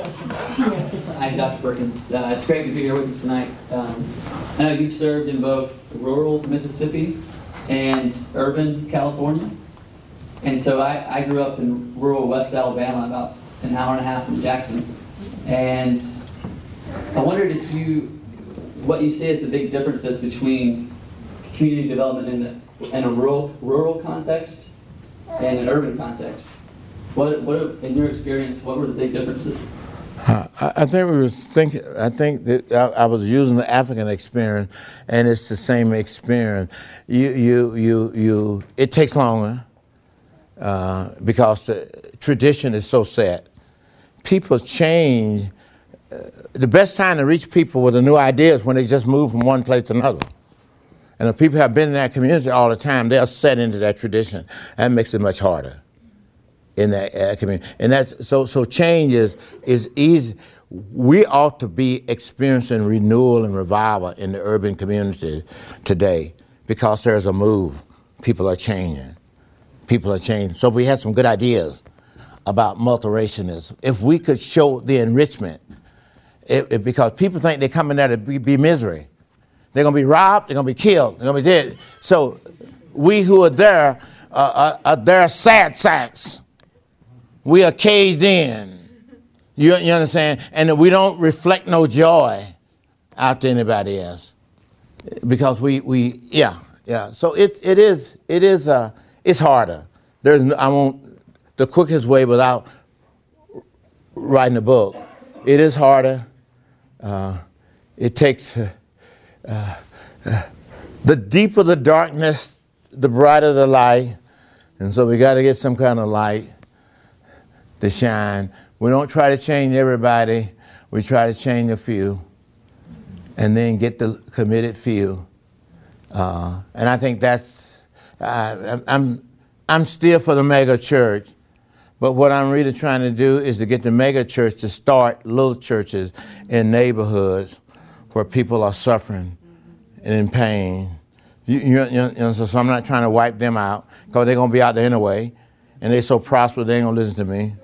Hi, Dr. Perkins. It's great to be here with you tonight. I know you've served in both rural Mississippi and urban California. And so I grew up in rural West Alabama, about an hour and a half from Jackson. And I wondered what you see as the big differences between community development in a rural context and an urban context. What, in your experience, what were the big differences? I think that I was using the African experience, and it's the same experience. It takes longer because the tradition is so set. People change. The best time to reach people with a new idea is when they just move from one place to another. And if people have been in that community all the time, they're set into that tradition. That makes it much harder in that community. And that's so change is easy. We ought to be experiencing renewal and revival in the urban community today because there's a move. People are changing. People are changing. So we had some good ideas about multiracialism. If we could show the enrichment, because people think they're coming there to be misery. They're going to be robbed, they're going to be killed, they're going to be dead. So we who are there are there sad sacks. We are caged in. You understand? And we don't reflect no joy out to anybody else. Because yeah. So it's harder. The quickest way without writing a book. It is harder. It takes, the deeper the darkness, the brighter the light. And so we got to get some kind of light to shine. We don't try to change everybody. We try to change a few and then get the committed few. And I think that's, I'm still for the mega church. But what I'm really trying to do is to get the mega church to start little churches in neighborhoods where people are suffering and in pain. So I'm not trying to wipe them out because they're going to be out there anyway. And they're so prosperous, they ain't going to listen to me.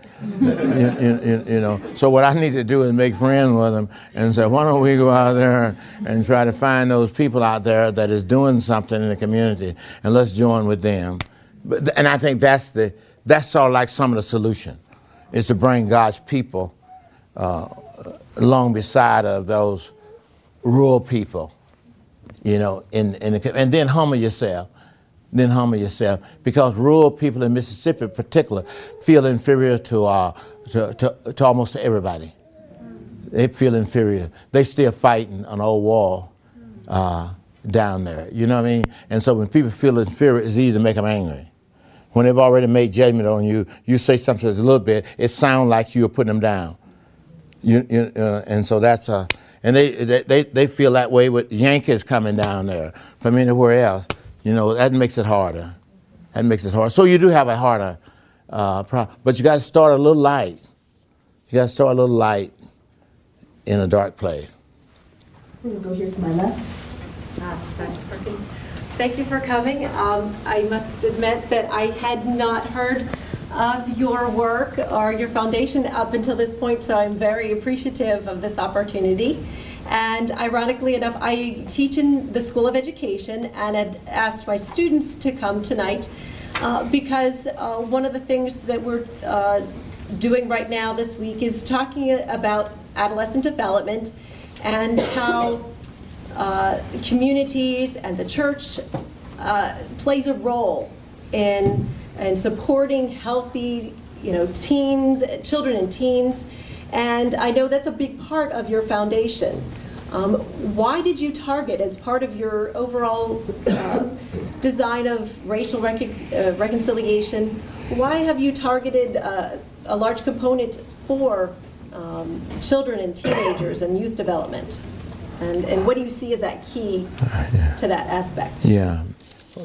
So what I need to do is make friends with them and say, why don't we go out there and try to find those people out there that is doing something in the community, and let's join with them. And I think that's sort of like some of the solution, is to bring God's people along beside of those rural people, and then humble yourself. Then humble yourself, because rural people in Mississippi in particular feel inferior to almost everybody. They feel inferior. They still fighting an old war down there, you know what I mean? And so when people feel inferior, it's easy to make them angry. When they've already made judgment on you, you say something that's a little bit, it sounds like you're putting them down. And so that's and they feel that way with Yankees coming down there from anywhere else. That makes it harder. That makes it hard. So you do have a harder problem. But you got to start a little light. You got to start a little light in a dark place. We're going to go here to my left. Dr. Perkins, thank you for coming. I must admit that I had not heard of your work or your foundation up until this point, so I'm very appreciative of this opportunity. And ironically enough, I teach in the School of Education and had asked my students to come tonight because one of the things that we're doing right now this week is talking about adolescent development and how communities and the church plays a role in supporting healthy, teens, children and teens. And I know that's a big part of your foundation. Why did you target, as part of your overall design of racial reconciliation, why have you targeted a large component for children and teenagers and youth development? And what do you see as that key to that aspect?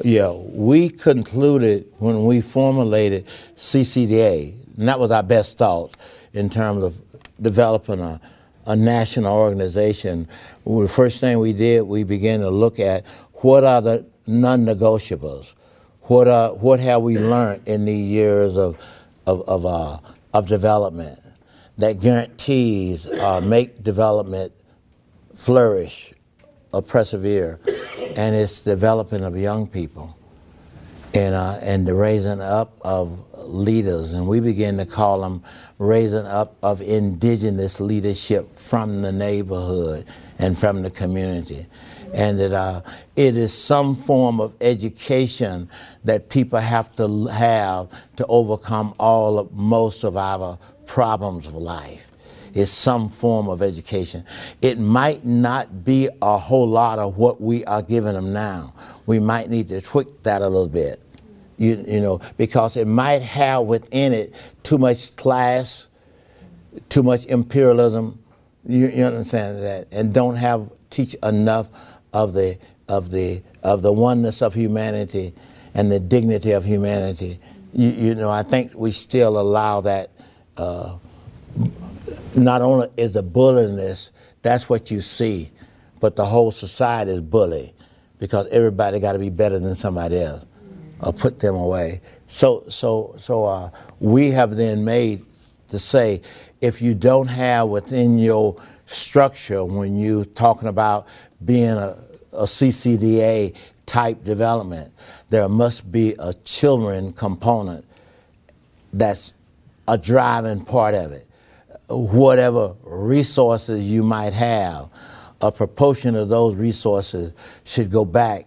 Yeah, we concluded when we formulated CCDA, and that was our best thought in terms of developing a national organization. The first thing we did, we began to look at what are the non-negotiables. What have we learned in these years of development that guarantees make development flourish or persevere, and it's developing of young people and the raising up of leaders, and we begin to call them raising up of indigenous leadership from the neighborhood and from the community. And that it is some form of education that people have to overcome most of our problems of life. It's some form of education. It might not be a whole lot of what we are giving them now. We might need to tweak that a little bit, you know, because it might have within it too much class, too much imperialism. You understand that, and don't teach enough of the oneness of humanity and the dignity of humanity. You know, I think we still allow that. Not only is the bulliness, that's what you see, but the whole society is bully because everybody got to be better than somebody else or put them away. So we have then made to say, if you don't have within your structure, when you're talking about being a CCDA type development, there must be a children component that's a driving part of it. Whatever resources you might have, a proportion of those resources should go back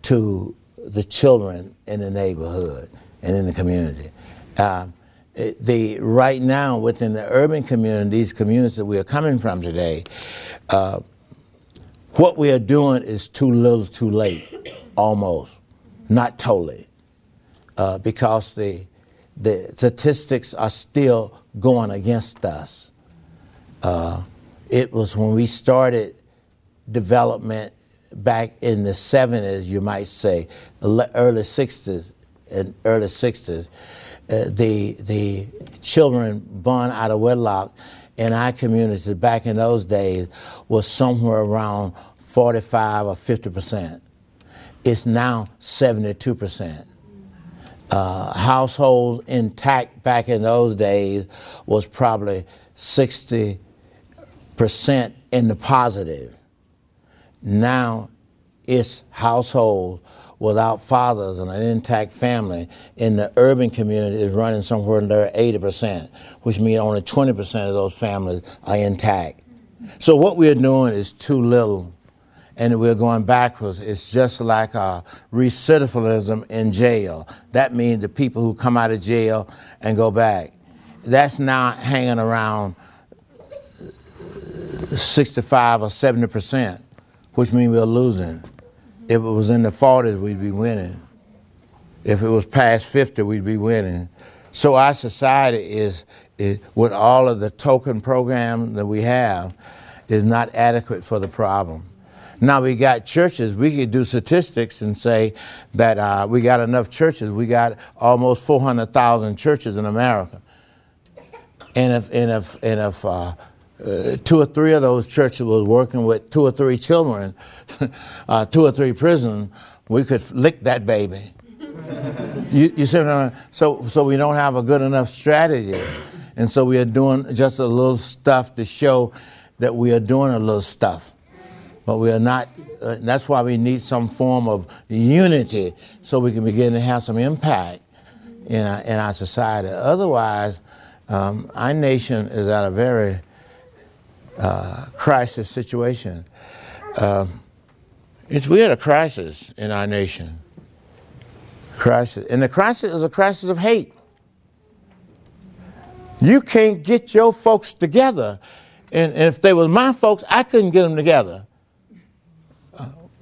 to the children in the neighborhood and in the community. Right now, within the urban communities that we are coming from today, what we are doing is too little too late, almost, not totally, because the statistics are still going against us. It was when we started development back in the 70s, you might say, early 60s, the children born out of wedlock in our community back in those days was somewhere around 45 or 50%. It's now 72%. Households intact back in those days was probably 60% in the positive. Now it's households without fathers and an intact family in the urban community is running somewhere under 80%, which means only 20% of those families are intact. So what we're doing is too little, and we're going backwards. It's just like recidivism in jail. That means the people who come out of jail and go back. That's now hanging around 65 or 70%, which means we're losing. If it was in the 40s, we'd be winning. If it was past 50, we'd be winning. So our society is with all of the token programs that we have, is not adequate for the problem. Now we got churches. We could do statistics and say that we got enough churches. We got almost 400,000 churches in America. And if 2 or 3 of those churches was working with 2 or 3 children, 2 or 3 prisons, we could lick that baby. You see what I mean? So we don't have a good enough strategy. And so we are doing just a little stuff to show that we are doing a little stuff. But we are not, that's why we need some form of unity so we can begin to have some impact in our society. Otherwise, our nation is at a very crisis situation. We're at a crisis in our nation. Crisis. And the crisis is a crisis of hate. You can't get your folks together. And if they were my folks, I couldn't get them together.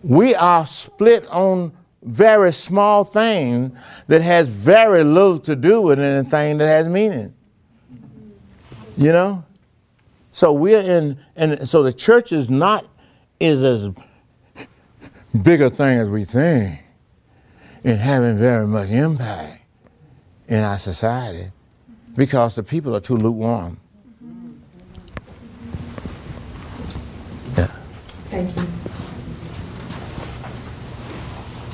We are split on very small things that has very little to do with anything that has meaning. You know? So we're in, and so the church is as big a thing as we think in having very much impact in our society because the people are too lukewarm. Yeah. Thank you.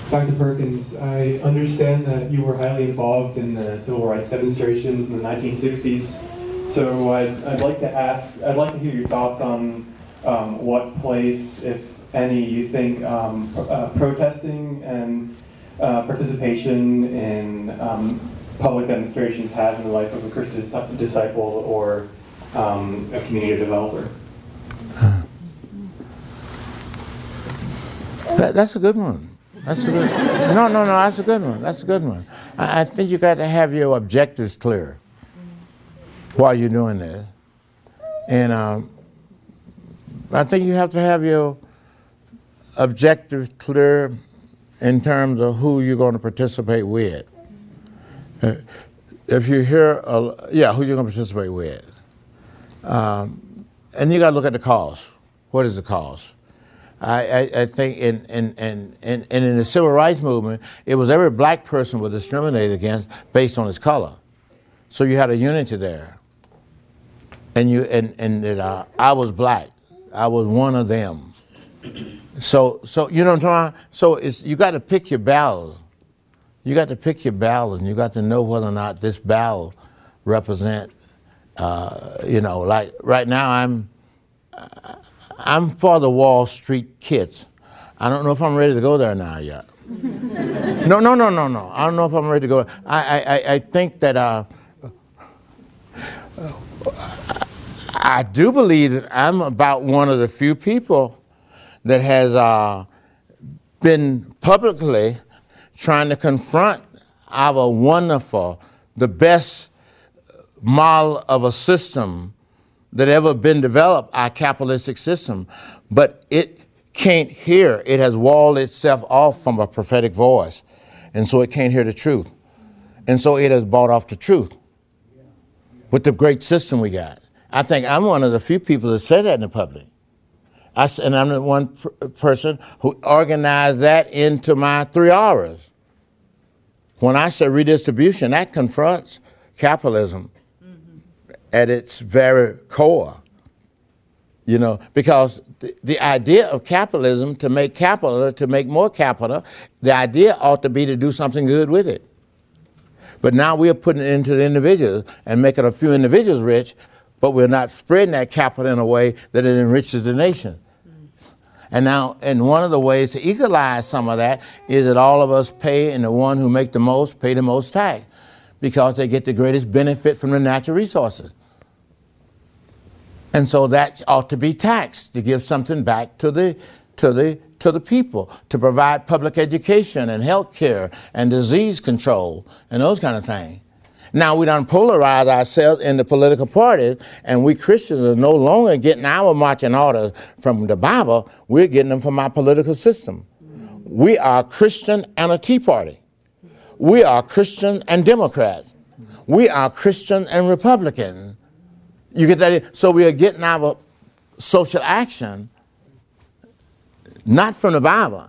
Dr. Perkins, I understand that you were highly involved in the civil rights demonstrations in the 1960s. So I'd like to ask, I'd like to hear your thoughts on what place, if any, you think protesting and participation in public demonstrations have in the life of a Christian disciple or a community developer. That's a good one. That's a good. No, that's a good one. That's a good one. I think you got to have your objectives clear while you're doing this, and I think you have to have your objectives clear in terms of who you're going to participate with. If you hear, who you're going to participate with, and you got to look at the cause. What is the cause? I think in the civil rights movement, it was every black person was discriminated against based on his color. So you had a unity there. And I was black. I was one of them. So you know what I'm talking about? So you got to pick your battles. You got to pick your battles, and you got to know whether or not this battle represent. Like right now, I'm for the Wall Street kids. I don't know if I'm ready to go there now yet. No. I don't know if I'm ready to go. I think that I do believe that I'm about one of the few people that has been publicly trying to confront our wonderful, the best model of a system that ever been developed, our capitalistic system, but it can't hear. It has walled itself off from a prophetic voice, and so it can't hear the truth. And so it has bought off the truth with the great system we got. I think I'm one of the few people that say that in the public. And I'm the one person who organized that into my 3 hours. When I say redistribution, that confronts capitalism at its very core, because the idea of capitalism, to make capital, to make more capital, the idea ought to be to do something good with it. But now we're putting it into the individuals and making a few individuals rich, but we're not spreading that capital in a way that it enriches the nation. And one of the ways to equalize some of that is that all of us pay, and the one who make the most pay the most tax, because they get the greatest benefit from the natural resources. And so that ought to be taxed to give something back to the people, to provide public education and health care and disease control and those kind of things. Now we done polarize ourselves in the political parties, and we Christians are no longer getting our marching orders from the Bible, we're getting them from our political system. We are Christian and a Tea Party. We are Christian and Democrats. We are Christian and Republican. You get that? So we are getting our social action not from the Bible,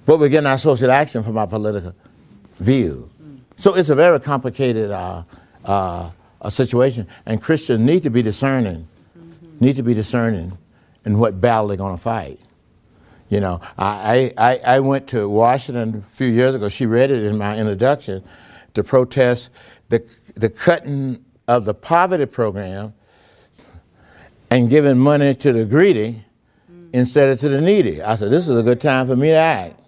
but we're getting our social action from our political view. So it's a very complicated a situation, and Christians need to be discerning, in what battle they're going to fight. I went to Washington a few years ago. She read it in my introduction, to protest the cutting of the poverty program and giving money to the greedy instead of to the needy. I said, this is a good time for me to act.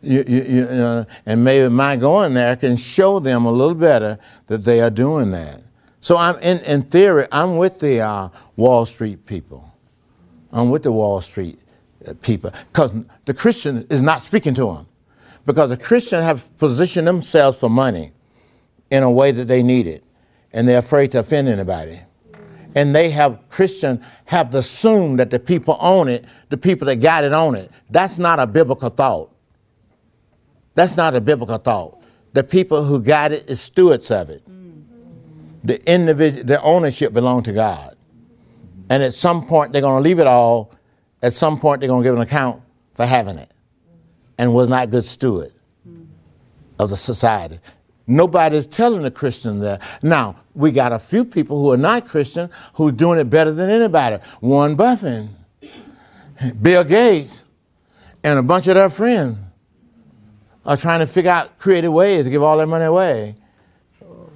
And maybe my going there can show them a little better that they are doing that. So I'm in theory, I'm with the Wall Street people. I'm with the Wall Street people, because the Christian is not speaking to them, because the Christians have positioned themselves for money in a way that they need it, and they're afraid to offend anybody. And Christians have assumed that the people own it, the people that got it own it. That's not a biblical thought. That's not a biblical thought. The people who got it is stewards of it. The ownership belongs to God. And at some point, they're going to leave it all. At some point, they're going to give an account for having it, and was not good steward of the society. Nobody's telling the Christian that. Now, we got a few people who are not Christian who's doing it better than anybody. Warren Buffett, Bill Gates, and a bunch of their friends are trying to figure out creative ways to give all their money away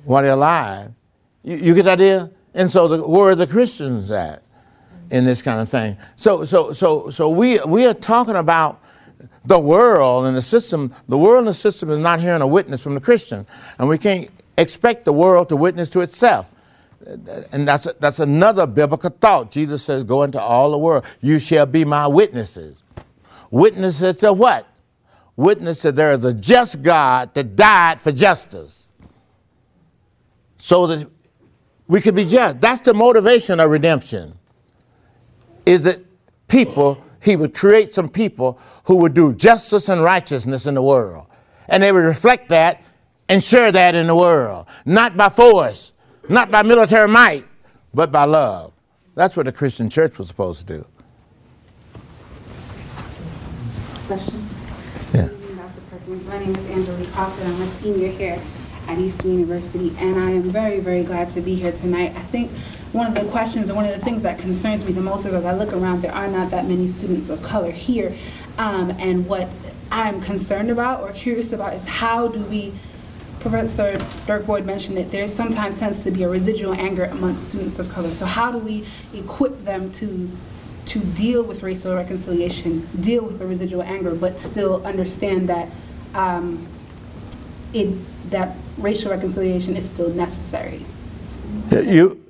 while they're alive. You get the idea? And so where are the Christians at in this kind of thing? So we are talking about the world and the system. The world and the system is not hearing a witness from the Christian, and we can't expect the world to witness to itself. And that's another biblical thought. Jesus says, go into all the world. You shall be my witnesses. Witnesses to what? Witness that there is a just God that died for justice, so that we could be just. That's the motivation of redemption. Is that people, he would create some people who would do justice and righteousness in the world. And they would reflect that and share that in the world. Not by force, not by military might, but by love. That's what the Christian church was supposed to do. Question? Yeah. Dr. Perkins. My name is Angelique Crawford. I'm a senior here at Eastern University, and I am very, very glad to be here tonight. I think one of the questions or one of the things that concerns me the most is, as I look around, there are not that many students of color here. And what I'm concerned about or curious about is how do we, Professor Dirk Boyd mentioned it, there sometimes tends to be a residual anger amongst students of color. So how do we equip them to deal with racial reconciliation, deal with the residual anger, but still understand that that racial reconciliation is still necessary? You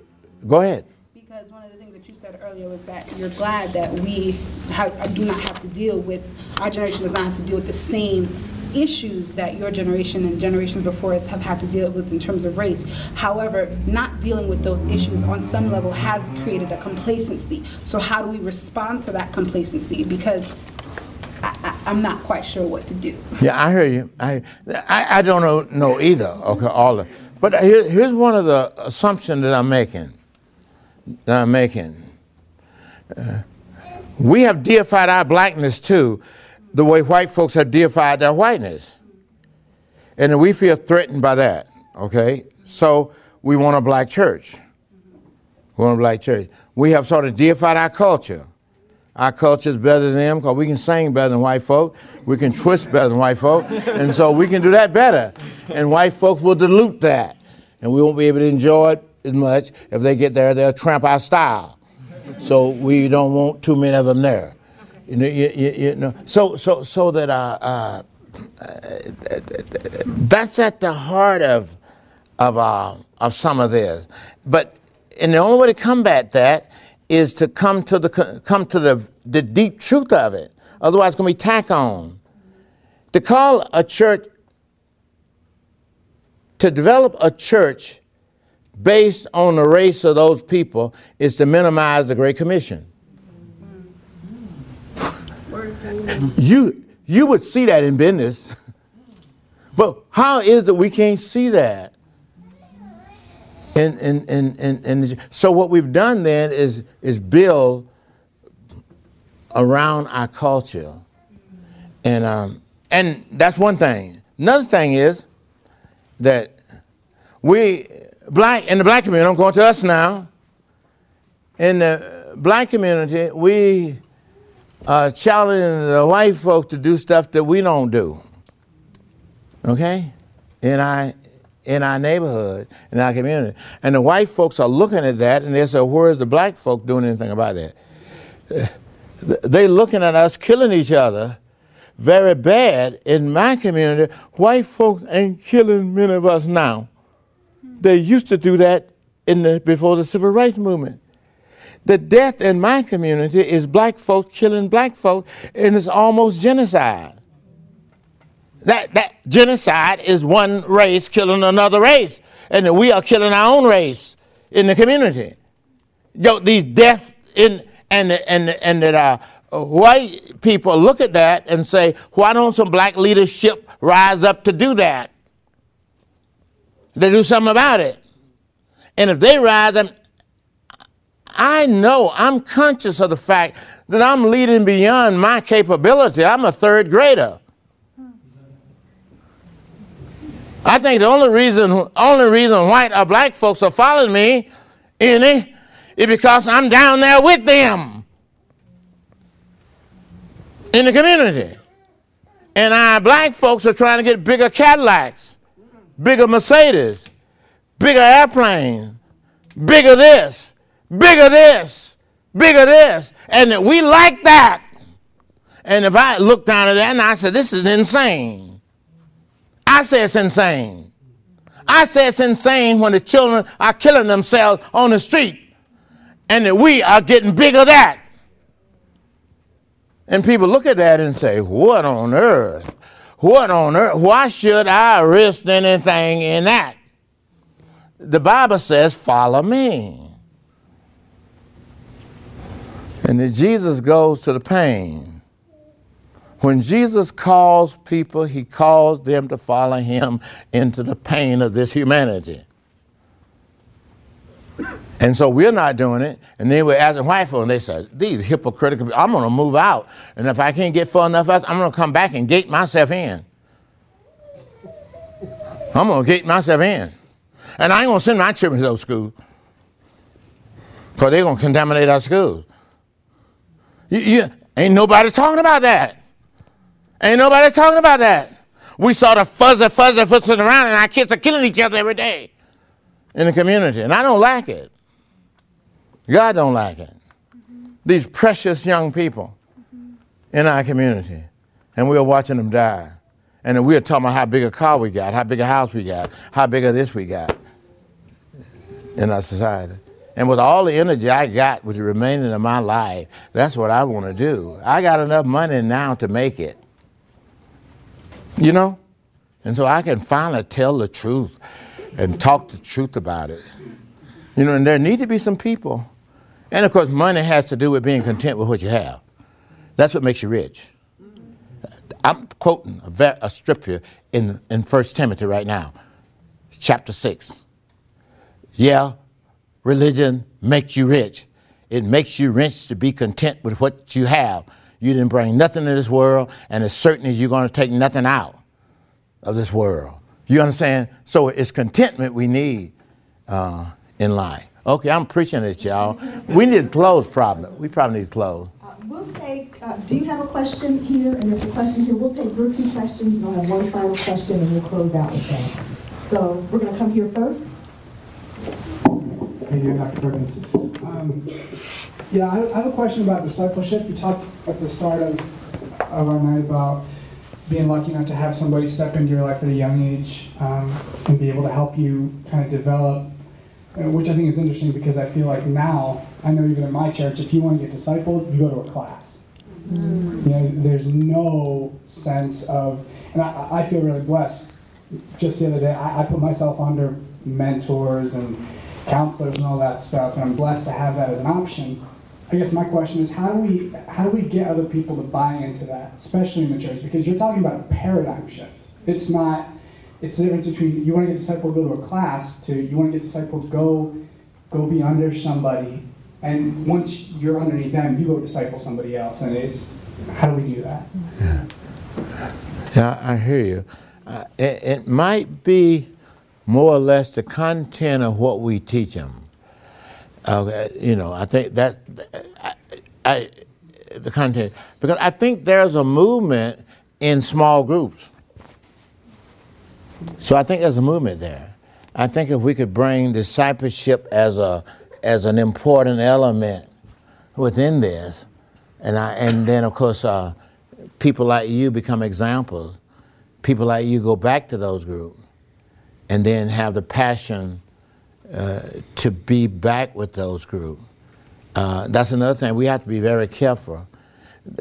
go ahead. Because one of the things that you said earlier was that you're glad that we do not have to deal with, our generation does not have to deal with the same issues that your generation and generations before us have had to deal with in terms of race. However, not dealing with those issues on some level has created a complacency. So how do we respond to that complacency? Because I'm not quite sure what to do. Yeah, I hear you. I don't know either. Okay, all of. But here's one of the assumptions that I'm making. We have deified our blackness too, the way white folks have deified their whiteness, and we feel threatened by that. Okay, so we want a black church. We want a black church. We have sort of deified our culture. Our culture is better than them because we can sing better than white folk. We can twist better than white folk. And so we can do that better. And white folks will dilute that. And we won't be able to enjoy it as much. If they get there, they'll tramp our style. So we don't want too many of them there. You know. So that that's at the heart of some of this. And the only way to combat that is to come to the deep truth of it. Otherwise, it's going to be tack on. To call a church, to develop a church based on the race of those people is to minimize the Great Commission. You would see that in business. But how is it we can't see that? And so what we've done then is build around our culture, and that's one thing. Another thing is that the black community, I'm going to us now. In the black community, we challenge the white folks to do stuff that we don't do. Okay, in our neighborhood, in our community. And the white folks are looking at that and they say, where's the black folk doing anything about that? They looking at us killing each other very bad. In my community, white folks ain't killing many of us now. They used to do that before the civil rights movement. The death in my community is black folks killing black folks, and it's almost genocide. That genocide is one race killing another race, and we are killing our own race in the community. These deaths that white people look at that and say, why don't some black leadership rise up to do that? They do something about it. And if they rise up, I'm conscious of the fact that I'm leading beyond my capability. I'm a third grader. I think the only reason white or black folks are following me is because I'm down there with them in the community. And our black folks are trying to get bigger Cadillacs, bigger Mercedes, bigger airplanes, bigger this, bigger this, bigger this. And we like that. And if I look down at that and I said, this is insane. I say it's insane. I say it's insane when the children are killing themselves on the street and that we are getting bigger that. And people look at that and say, what on earth? What on earth? Why should I risk anything in that? The Bible says, follow me. And then Jesus goes to the pain. When Jesus calls people, he calls them to follow him into the pain of this humanity. And so we're not doing it. And then we're asking white folk, and they say, these hypocritical people, I'm going to move out. And if I can't get far enough out, I'm going to come back and gate myself in. I'm going to gate myself in. And I ain't going to send my children to those schools because they're going to contaminate our schools. Ain't nobody talking about that. Ain't nobody talking about that. We saw the fussing around, and our kids are killing each other every day in the community. And I don't like it. God don't like it. These precious young people in our community. And we're watching them die. And we're talking about how big a car we got, how big a house we got, how big of this we got in our society. And with all the energy I got with the remaining of my life, that's what I want to do. I got enough money now to make it. You know? And so I can finally tell the truth and talk the truth about it. You know, and there need to be some people. And of course, money has to do with being content with what you have. That's what makes you rich. I'm quoting a scripture in 1 Timothy right now, chapter 6. Yeah, religion makes you rich. It makes you rich to be content with what you have. You didn't bring nothing to this world, and as certain as you're going to take nothing out of this world. You understand? So it's contentment we need in life. Okay, I'm preaching this, y'all. We need to close probably. We probably need to close. We'll take, do you have a question here? And there's a question here. We'll take your 2 questions, and I'll have one final question, and we'll close out with that. So we're going to come here first. Hey, you're Dr. Perkins. I have a question about discipleship. You talked at the start of our night about being lucky enough to have somebody step into your life at a young age and be able to help you kind of develop, which I think is interesting because I feel like now, I know even in my church, if you want to get discipled, you go to a class. Mm. You know, there's no sense of, and I feel really blessed. Just the other day, I put myself under mentors and counselors and all that stuff, and I'm blessed to have that as an option. I guess my question is, how do we get other people to buy into that, especially in the church? Because you're talking about a paradigm shift. It's the difference between you want to get discipled, go to a class, to you want to get discipled, go be under somebody, and once you're underneath them, you go disciple somebody else. And it's, how do we do that? Yeah, I hear you. It might be more or less the content of what we teach them. You know, I think that the content, because I think there's a movement in small groups. So I think there's a movement there. I think if we could bring discipleship as an important element within this, and then of course people like you become examples. People like you go back to those groups, and then have the passion to be back with those groups. That's another thing. We have to be very careful.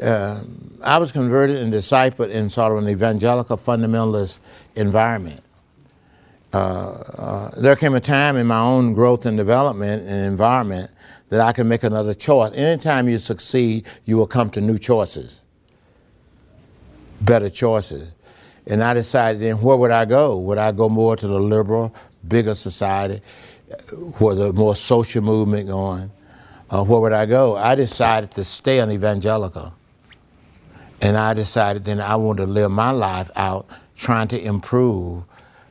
I was converted and discipled in sort of an evangelical fundamentalist environment. There came a time in my own growth and development and environment that I could make another choice. Anytime you succeed, you will come to new choices, better choices. And I decided then, where would I go? Would I go more to the liberal, bigger society, where the more social movement going? Where would I go? I decided to stay an evangelical. And I decided then I wanted to live my life out trying to improve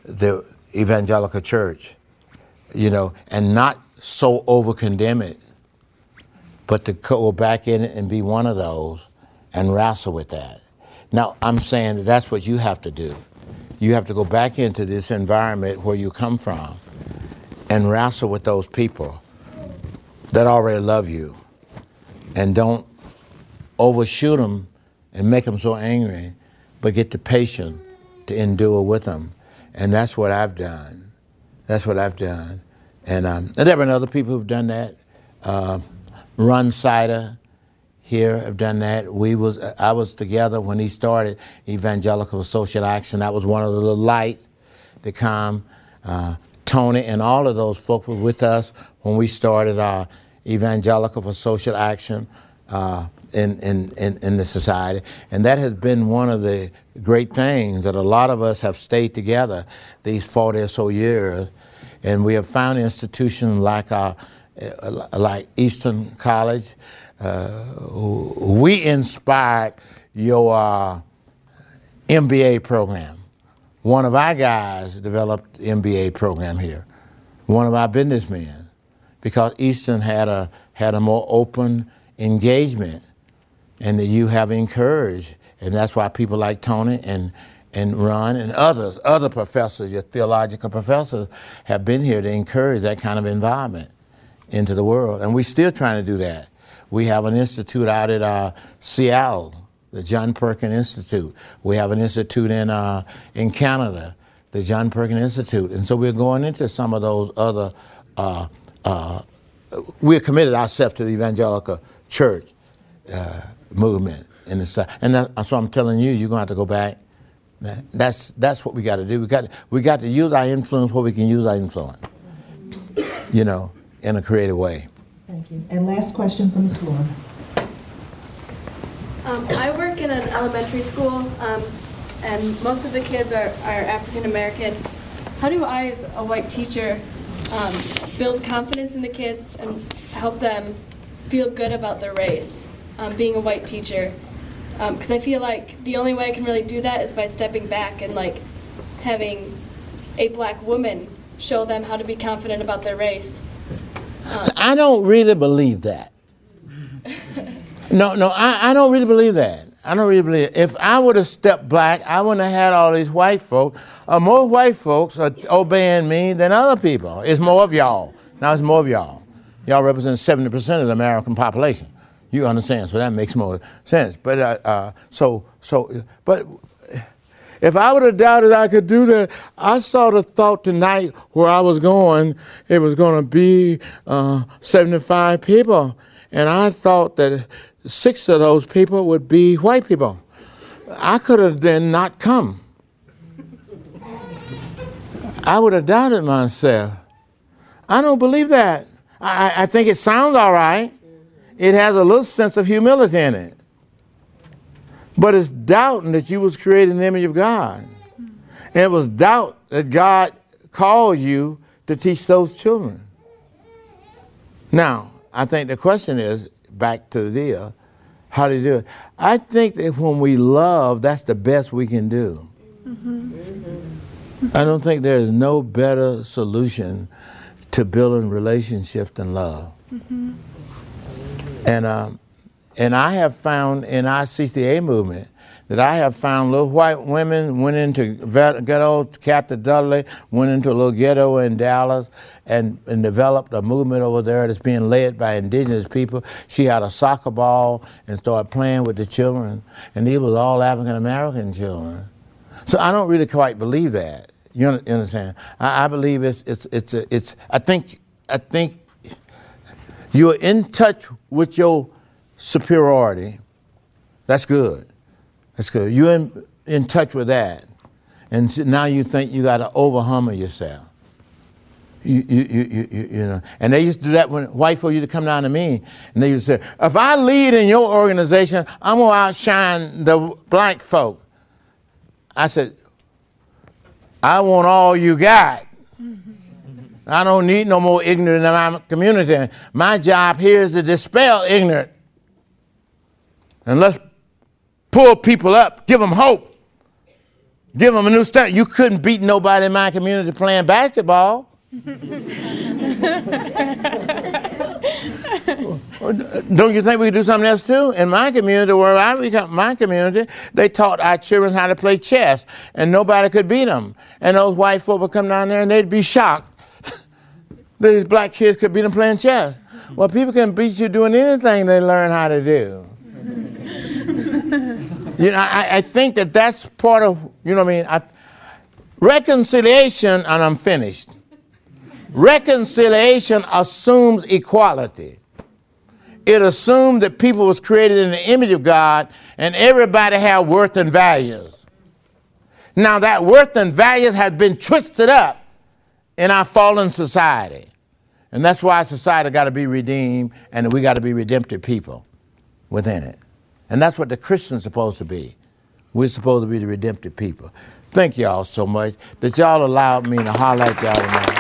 the evangelical church, you know, and not so over-condemn it, but to go back in it and be one of those and wrestle with that. Now, I'm saying that's what you have to do. You have to go back into this environment where you come from and wrestle with those people that already love you, and don't overshoot them and make them so angry, but get the patience to endure with them. And that's what I've done. That's what I've done. And there have been other people who've done that. Ron Sider here have done that. I was together when he started Evangelical Social Action. That was one of the little lights that come. Tony and all of those folks were with us when we started our Evangelical for Social Action in the society. And that has been one of the great things, that a lot of us have stayed together these 40 or so years. And we have found institutions like Eastern College. We inspired your MBA program. One of our guys developed the MBA program here, one of our businessmen, because Eastern had a more open engagement, and that you have encouraged. And that's why people like Tony and Ron and other professors, your theological professors, have been here to encourage that kind of environment into the world. And we're still trying to do that. We have an institute out at Seattle, the John Perkins Institute. We have an institute in Canada, the John Perkins Institute. And so we're going into some of those other, we're committed ourselves to the evangelical church movement in the South. And that's what I'm telling you, you're going to have to go back. That's what we got to do. We got to use our influence where we can use our influence, in a creative way. Thank you. And last question from the floor. I work in an elementary school, and most of the kids are African American. How do I, as a white teacher, build confidence in the kids and help them feel good about their race, being a white teacher? Because I feel like the only way I can really do that is by stepping back and having a black woman show them how to be confident about their race. I don't really believe that. No, I don't really believe that. I don't really believe it. If I would have stepped back, I wouldn't have had all these white folks. More white folks are obeying me than other people. It's more of y'all. Now it's more of y'all. Y'all represent 70% of the American population. You understand? So that makes more sense. But but if I would have doubted I could do that, I sort of thought tonight where I was going, it was going to be 75 people. And I thought that 6 of those people would be white people. I could have then not come. I would have doubted myself. I don't believe that. I think it sounds all right. It has a little sense of humility in it. But it's doubting that you was created in the image of God. And it was doubt that God called you to teach those children. Now, I think the question is, back to the deal, how do you do it? I think that when we love, that's the best we can do. I don't think there is no better solution to building relationships than love. And I have found in our CCA movement that I have found little white women went into ghetto, Kathy Dudley went into a little ghetto in Dallas and developed a movement over there that's being led by indigenous people. She had a soccer ball and started playing with the children, and these was all African American children. So I don't really quite believe that. You understand? I believe I think you're in touch with your superiority. That's good. That's good. You're in touch with that. And so now you think you got to over-humble yourself. You know. And they used to do that when white folk used to come down to me, and they used to say, if I lead in your organization, I'm going to outshine the black folk. I said, I want all you got. I don't need no more ignorant in my community. My job here is to dispel ignorance. And let's pull people up, give them hope, give them a new start. You couldn't beat nobody in my community playing basketball. Don't you think we could do something else too? In my community, where I become my community, they taught our children how to play chess, and nobody could beat them. And those white folk would come down there and they'd be shocked. These black kids could beat them playing chess. Well, people can beat you doing anything they learn how to do. You know, I think that that's part of, you know what I mean? Reconciliation, and I'm finished. Reconciliation assumes equality. It assumed that people was created in the image of God and everybody had worth and values. Now that worth and values has been twisted up in our fallen society. And that's why society got to be redeemed and we got to be redemptive people within it. And that's what the Christian's supposed to be. We're supposed to be the redemptive people. Thank y'all so much that y'all allowed me to holler at y'all tonight.